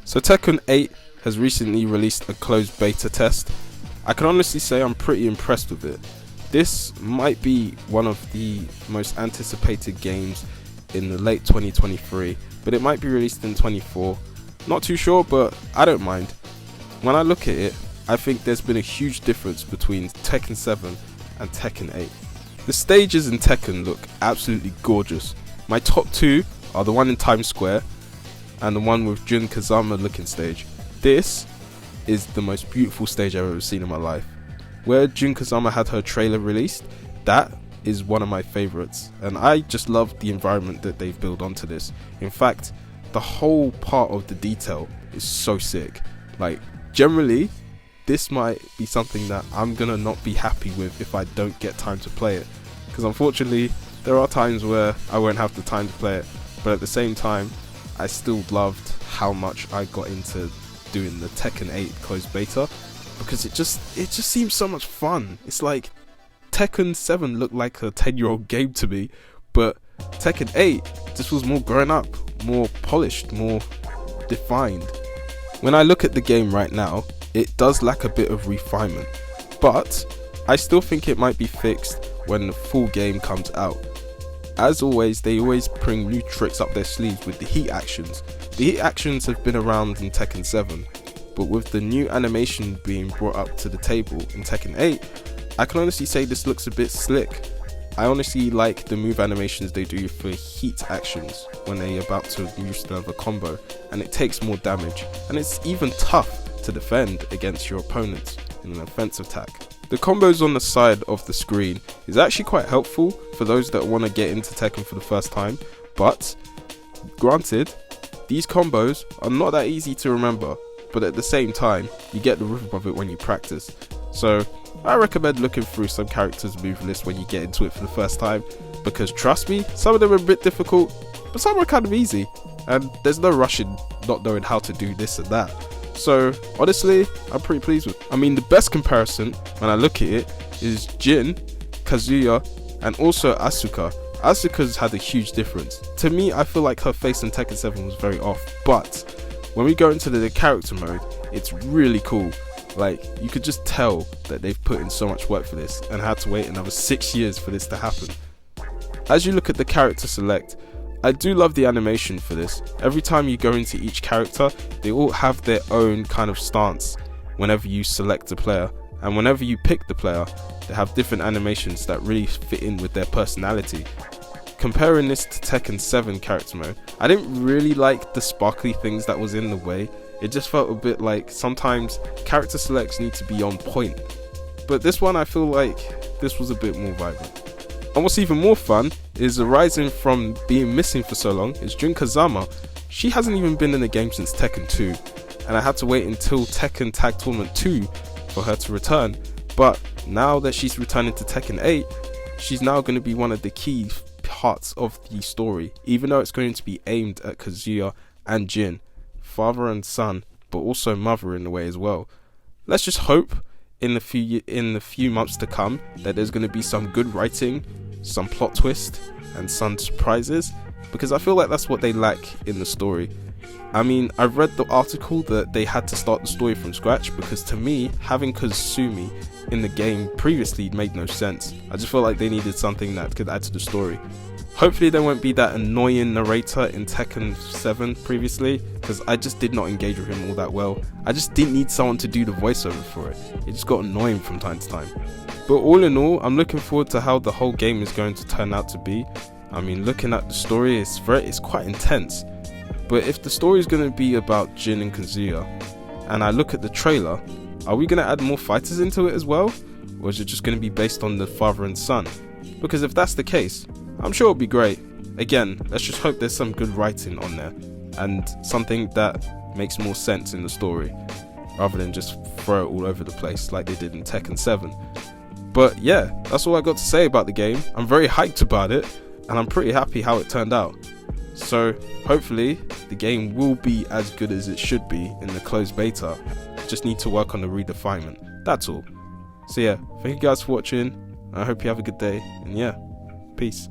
So Tekken 8 has recently released a closed beta test. I can honestly say I'm pretty impressed with it. This might be one of the most anticipated games in the late 2023, but it might be released in 24. Not too sure, but I don't mind. When I look at it, I think there's been a huge difference between Tekken 7 and Tekken 8. The stages in Tekken look absolutely gorgeous. My top two are the one in Times Square and the one with Jun Kazama looking stage. This is the most beautiful stage I've ever seen in my life. Where Jun Kazama had her trailer released, that is one of my favorites, and I just love the environment that they've built onto this. In fact, the whole part of the detail is so sick. Like, generally, this might be something that I'm gonna not be happy with if I don't get time to play it, because unfortunately there are times where I won't have the time to play it, but at the same time I still loved how much I got into doing the Tekken 8 closed beta, because it just seems so much fun. It's like Tekken 7 looked like a 10-year-old game to me, but Tekken 8 just was more grown up, more polished, more defined. When I look at the game right now, it does lack a bit of refinement, but I still think it might be fixed when the full game comes out. As always, they always bring new tricks up their sleeves with the heat actions. The heat actions have been around in Tekken 7, but with the new animation being brought up to the table in Tekken 8, I can honestly say this looks a bit slick. I honestly like the move animations they do for heat actions when they're about to use another combo, and it takes more damage, and it's even tough to defend against your opponents in an offensive attack. The combos on the side of the screen is actually quite helpful for those that want to get into Tekken for the first time, but granted, these combos are not that easy to remember, but at the same time, you get the rhythm of it when you practice. So I recommend looking through some characters' move lists when you get into it for the first time, because trust me, some of them are a bit difficult, but some are kind of easy, and there's no rush in not knowing how to do this and that. So honestly, I'm pretty pleased with it. I mean, the best comparison when I look at it is Jin, Kazuya, and also Asuka. Asuka's had a huge difference. To me, I feel like her face in Tekken 7 was very off, but when we go into the character mode, it's really cool. Like, you could just tell that they've put in so much work for this and had to wait another 6 years for this to happen. As you look at the character select, I do love the animation for this. Every time you go into each character, they all have their own kind of stance whenever you select a player, and whenever you pick the player, they have different animations that really fit in with their personality. Comparing this to Tekken 7 character mode, I didn't really like the sparkly things that was in the way. It just felt a bit like sometimes character selects need to be on point, but this one I feel like this was a bit more vibrant. And what's even more fun is arising from being missing for so long is Jun Kazama. She hasn't even been in the game since Tekken 2, and I had to wait until Tekken Tag Tournament 2 for her to return, but now that she's returning to Tekken 8, she's now going to be one of the key parts of the story, even though it's going to be aimed at Kazuya and Jin, father and son, but also mother in a way as well. Let's just hope in the few months to come that there's going to be some good writing, some plot twist, and some surprises, because I feel like that's what they lack in the story. I mean, I've read the article that they had to start the story from scratch, because to me, having Kazumi in the game previously made no sense. I just felt like they needed something that could add to the story. Hopefully there won't be that annoying narrator in Tekken 7 previously, because I just did not engage with him all that well. I just didn't need someone to do the voiceover for it. It just got annoying from time to time. But all in all, I'm looking forward to how the whole game is going to turn out to be. I mean, looking at the story, it's quite intense. But if the story is going to be about Jin and Kazuya, and I look at the trailer, are we going to add more fighters into it as well? Or is it just going to be based on the father and son? Because if that's the case, I'm sure it'll be great. Again, let's just hope there's some good writing on there, and something that makes more sense in the story, rather than just throw it all over the place like they did in Tekken 7. But yeah, that's all I got to say about the game. I'm very hyped about it, and I'm pretty happy how it turned out. So hopefully the game will be as good as it should be in the closed beta. Just need to work on the redefinement, that's all. So yeah, thank you guys for watching. I hope you have a good day, and yeah, peace.